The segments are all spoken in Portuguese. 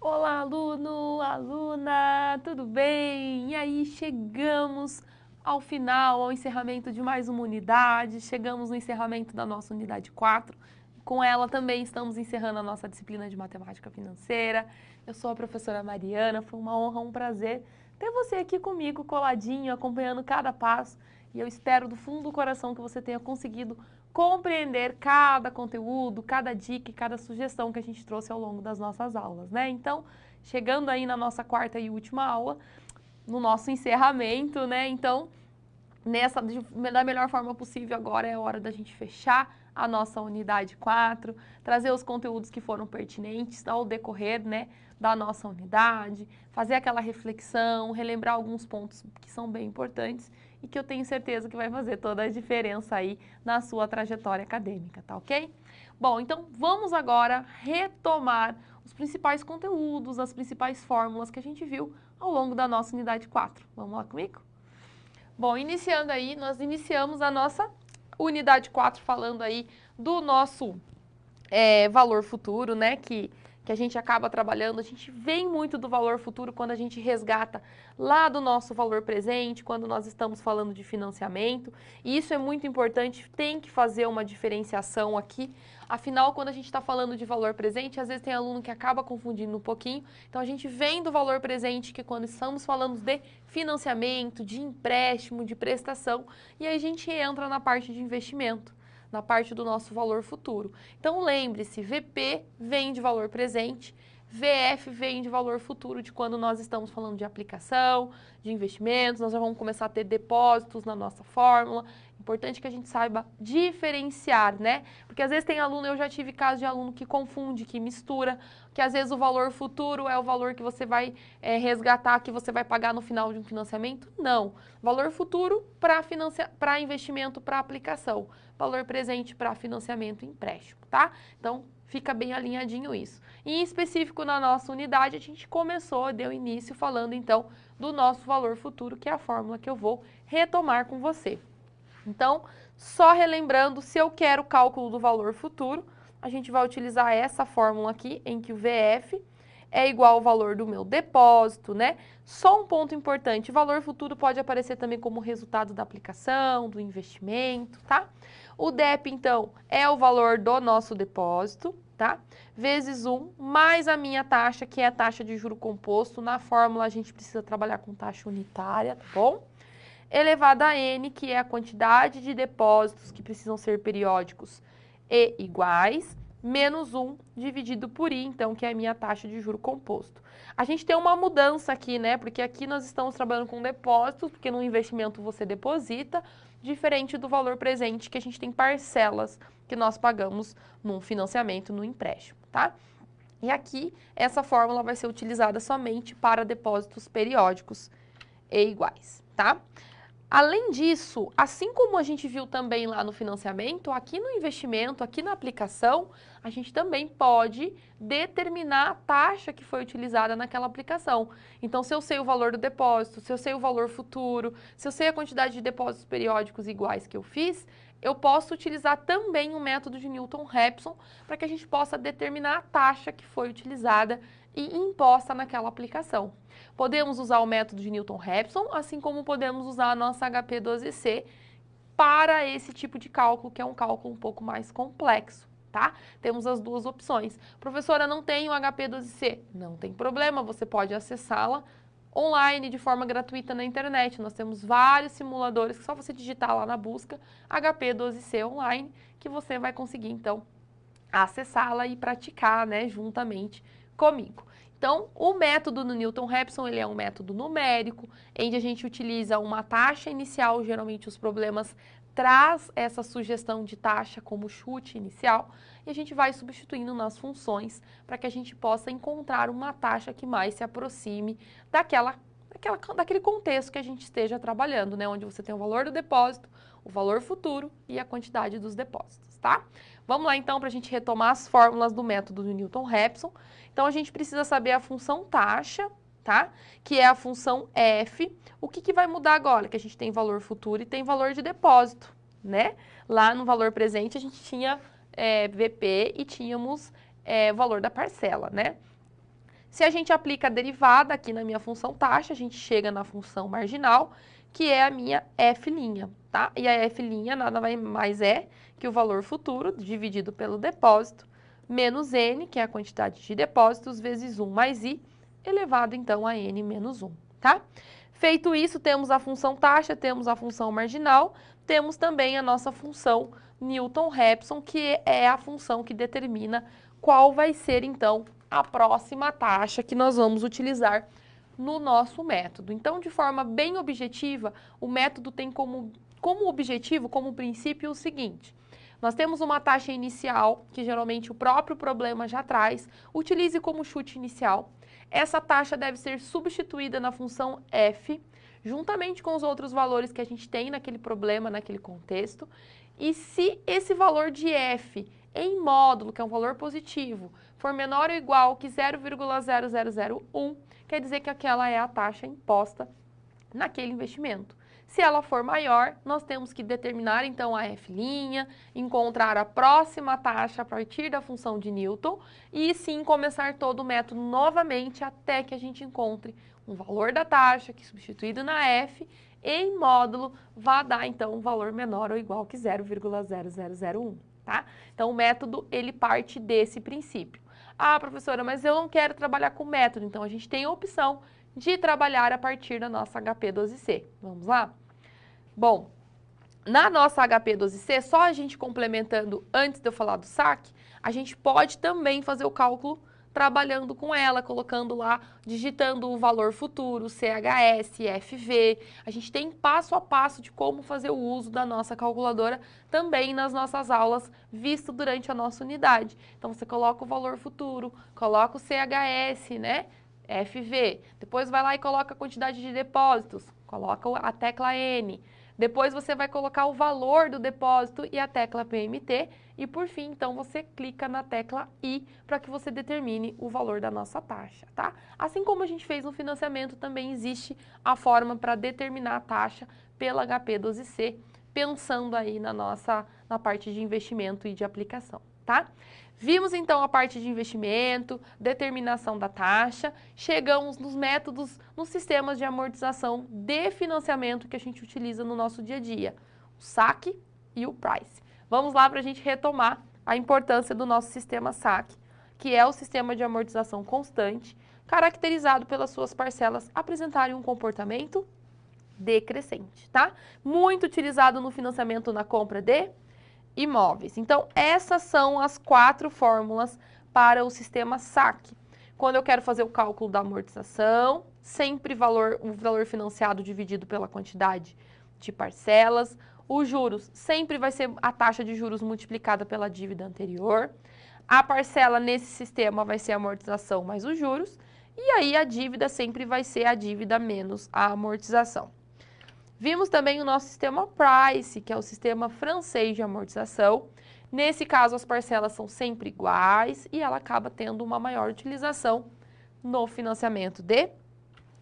Olá, aluno, aluna, tudo bem? E aí, chegamos ao final, ao encerramento de mais uma unidade, chegamos no encerramento da nossa unidade 4. Com ela também estamos encerrando a nossa disciplina de matemática financeira. Eu sou a professora Mariana, foi uma honra, um prazer ter você aqui comigo, coladinho, acompanhando cada passo. E eu espero do fundo do coração que você tenha conseguido compreender cada conteúdo, cada dica e cada sugestão que a gente trouxe ao longo das nossas aulas, né? Então, chegando aí na nossa quarta e última aula, no nosso encerramento, né? Então, da melhor forma possível, agora é a hora da gente fechar a nossa unidade 4, trazer os conteúdos que foram pertinentes ao decorrer, né, da nossa unidade, fazer aquela reflexão, relembrar alguns pontos que são bem importantes e que eu tenho certeza que vai fazer toda a diferença aí na sua trajetória acadêmica, tá ok? Bom, então vamos agora retomar os principais conteúdos, as principais fórmulas que a gente viu ao longo da nossa unidade 4. Vamos lá comigo? Bom, iniciando aí, nós iniciamos a nossa unidade 4 falando aí do nosso valor futuro, né, que a gente acaba trabalhando. A gente vem muito do valor futuro quando a gente resgata lá do nosso valor presente, quando nós estamos falando de financiamento. E isso é muito importante, tem que fazer uma diferenciação aqui. Afinal, quando a gente está falando de valor presente, às vezes tem aluno que acaba confundindo um pouquinho. Então, a gente vem do valor presente, que é quando estamos falando de financiamento, de empréstimo, de prestação, e aí a gente entra na parte de investimento, na parte do nosso valor futuro. Então, lembre-se, VP vem de valor presente, VF vem de valor futuro, de quando nós estamos falando de aplicação, de investimentos, nós já vamos começar a ter depósitos na nossa fórmula. Importante que a gente saiba diferenciar, né? Porque às vezes tem aluno, eu já tive casos de aluno que confunde, que mistura, que às vezes o valor futuro é o valor que você vai resgatar, que você vai pagar no final de um financiamento. Não. Valor futuro para investimento, para aplicação. Valor presente para financiamento e empréstimo, tá? Então, fica bem alinhadinho isso. E em específico, na nossa unidade, a gente começou, deu início falando, então, do nosso valor futuro, que é a fórmula que eu vou retomar com você. Então, só relembrando, se eu quero o cálculo do valor futuro, a gente vai utilizar essa fórmula aqui, em que o VF é igual ao valor do meu depósito, né? Só um ponto importante, o valor futuro pode aparecer também como resultado da aplicação, do investimento, tá? O DEP, então, é o valor do nosso depósito, tá? Vezes 1, mais a minha taxa, que é a taxa de juro composto. Na fórmula, a gente precisa trabalhar com taxa unitária, tá bom? Elevado a N, que é a quantidade de depósitos que precisam ser periódicos e iguais, menos 1 dividido por I, então, que é a minha taxa de juro composto. A gente tem uma mudança aqui, né? Porque aqui nós estamos trabalhando com depósitos, porque no investimento você deposita, diferente do valor presente, que a gente tem parcelas que nós pagamos num financiamento, no empréstimo, tá? E aqui, essa fórmula vai ser utilizada somente para depósitos periódicos e iguais, tá? Além disso, assim como a gente viu também lá no financiamento, aqui no investimento, aqui na aplicação, a gente também pode determinar a taxa que foi utilizada naquela aplicação. Então, se eu sei o valor do depósito, se eu sei o valor futuro, se eu sei a quantidade de depósitos periódicos iguais que eu fiz, eu posso utilizar também o método de Newton-Raphson para que a gente possa determinar a taxa que foi utilizada e imposta naquela aplicação. Podemos usar o método de Newton-Raphson, assim como podemos usar a nossa HP12C para esse tipo de cálculo, que é um cálculo um pouco mais complexo, tá? Temos as duas opções. Professora, não tenho HP12C? Não tem problema, você pode acessá-la online, de forma gratuita na internet. Nós temos vários simuladores, que só você digitar lá na busca HP12C online, que você vai conseguir, então, acessá-la e praticar, né, juntamente comigo. Então, o método do Newton-Raphson, ele é um método numérico, em que a gente utiliza uma taxa inicial, geralmente os problemas traz essa sugestão de taxa como chute inicial, e a gente vai substituindo nas funções para que a gente possa encontrar uma taxa que mais se aproxime daquele contexto que a gente esteja trabalhando, né? Onde você tem o valor do depósito, o valor futuro e a quantidade dos depósitos, tá? Vamos lá então para a gente retomar as fórmulas do método do Newton-Raphson. Então a gente precisa saber a função taxa, tá? Que é a função F. O que vai mudar agora? Que a gente tem valor futuro e tem valor de depósito, né? Lá no valor presente a gente tinha VP e tínhamos valor da parcela, né? Se a gente aplica a derivada aqui na minha função taxa, a gente chega na função marginal, que é a minha f', tá? E a f' nada mais é que o valor futuro dividido pelo depósito, menos n, que é a quantidade de depósitos, vezes 1 mais i, elevado então a n menos 1, tá? Feito isso, temos a função taxa, temos a função marginal, temos também a nossa função Newton-Raphson, que é a função que determina qual vai ser, então, a próxima taxa que nós vamos utilizar no nosso método. Então, de forma bem objetiva, o método tem como objetivo, como princípio, o seguinte: nós temos uma taxa inicial, que geralmente o próprio problema já traz, utilize como chute inicial. Essa taxa deve ser substituída na função f, juntamente com os outros valores que a gente tem naquele problema, naquele contexto. E se esse valor de f em módulo, que é um valor positivo, for menor ou igual que 0,0001, quer dizer que aquela é a taxa imposta naquele investimento. Se ela for maior, nós temos que determinar então a f', encontrar a próxima taxa a partir da função de Newton e sim começar todo o método novamente até que a gente encontre um valor da taxa que substituído na f em módulo vai dar então um valor menor ou igual que 0,0001, tá? Então o método ele parte desse princípio. Ah, professora, mas eu não quero trabalhar com método, então a gente tem a opção de trabalhar a partir da nossa HP12C. Vamos lá? Bom, na nossa HP12C, só a gente complementando antes de eu falar do saque, a gente pode também fazer o cálculo trabalhando com ela, colocando lá, digitando o valor futuro, CHS, FV. A gente tem passo a passo de como fazer o uso da nossa calculadora também nas nossas aulas, visto durante a nossa unidade. Então, você coloca o valor futuro, coloca o CHS, né? FV. Depois vai lá e coloca a quantidade de depósitos, coloca a tecla N. Depois você vai colocar o valor do depósito e a tecla PMT. E por fim, então, você clica na tecla I para que você determine o valor da nossa taxa, tá? Assim como a gente fez no financiamento, também existe a forma para determinar a taxa pela HP12C, pensando aí na parte de investimento e de aplicação, tá? Vimos então a parte de investimento, determinação da taxa, chegamos nos métodos, nos sistemas de amortização de financiamento que a gente utiliza no nosso dia a dia, o saque e o price. Vamos lá para a gente retomar a importância do nosso sistema saque, que é o sistema de amortização constante, caracterizado pelas suas parcelas apresentarem um comportamento decrescente, tá? Muito utilizado no financiamento na compra de imóveis. Então, essas são as 4 fórmulas para o sistema saque. Quando eu quero fazer o cálculo da amortização, sempre o valor financiado dividido pela quantidade de parcelas. Os juros sempre vai ser a taxa de juros multiplicada pela dívida anterior. A parcela nesse sistema vai ser a amortização mais os juros. E aí a dívida sempre vai ser a dívida menos a amortização. Vimos também o nosso sistema Price, que é o sistema francês de amortização. Nesse caso, as parcelas são sempre iguais e ela acaba tendo uma maior utilização no financiamento de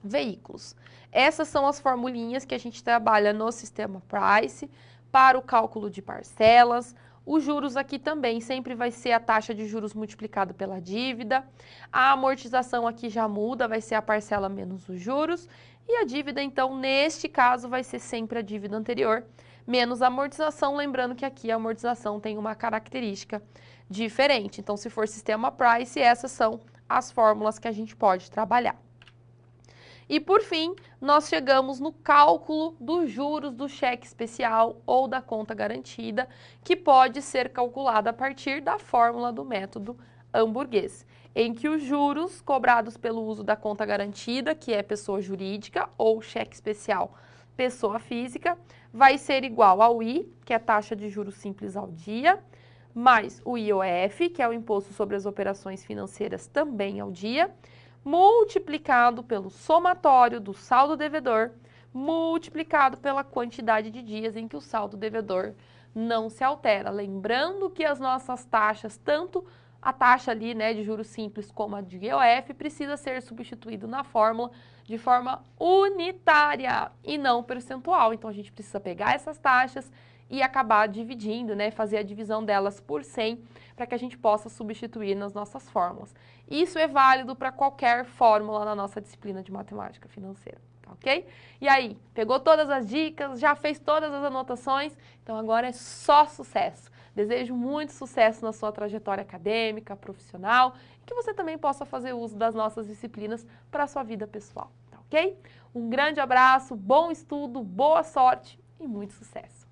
veículos. Essas são as formulinhas que a gente trabalha no sistema Price para o cálculo de parcelas. Os juros aqui também sempre vai ser a taxa de juros multiplicado pela dívida. A amortização aqui já muda, vai ser a parcela menos os juros. E a dívida, então, neste caso, vai ser sempre a dívida anterior, menos a amortização, lembrando que aqui a amortização tem uma característica diferente. Então, se for sistema Price, essas são as fórmulas que a gente pode trabalhar. E, por fim, nós chegamos no cálculo dos juros do cheque especial ou da conta garantida, que pode ser calculado a partir da fórmula do método hamburguês, em que os juros cobrados pelo uso da conta garantida, que é pessoa jurídica, ou cheque especial, pessoa física, vai ser igual ao I, que é a taxa de juros simples ao dia, mais o IOF, que é o Imposto sobre as Operações Financeiras também ao dia, multiplicado pelo somatório do saldo devedor, multiplicado pela quantidade de dias em que o saldo devedor não se altera. Lembrando que as nossas taxas, tanto a taxa ali, né, de juros simples como a de IOF, precisa ser substituído na fórmula de forma unitária e não percentual. Então, a gente precisa pegar essas taxas e acabar dividindo, né, fazer a divisão delas por 100 para que a gente possa substituir nas nossas fórmulas. Isso é válido para qualquer fórmula na nossa disciplina de matemática financeira, tá ok? E aí, pegou todas as dicas, já fez todas as anotações, então agora é só sucesso. Desejo muito sucesso na sua trajetória acadêmica, profissional, e que você também possa fazer uso das nossas disciplinas para a sua vida pessoal, tá ok? Um grande abraço, bom estudo, boa sorte e muito sucesso!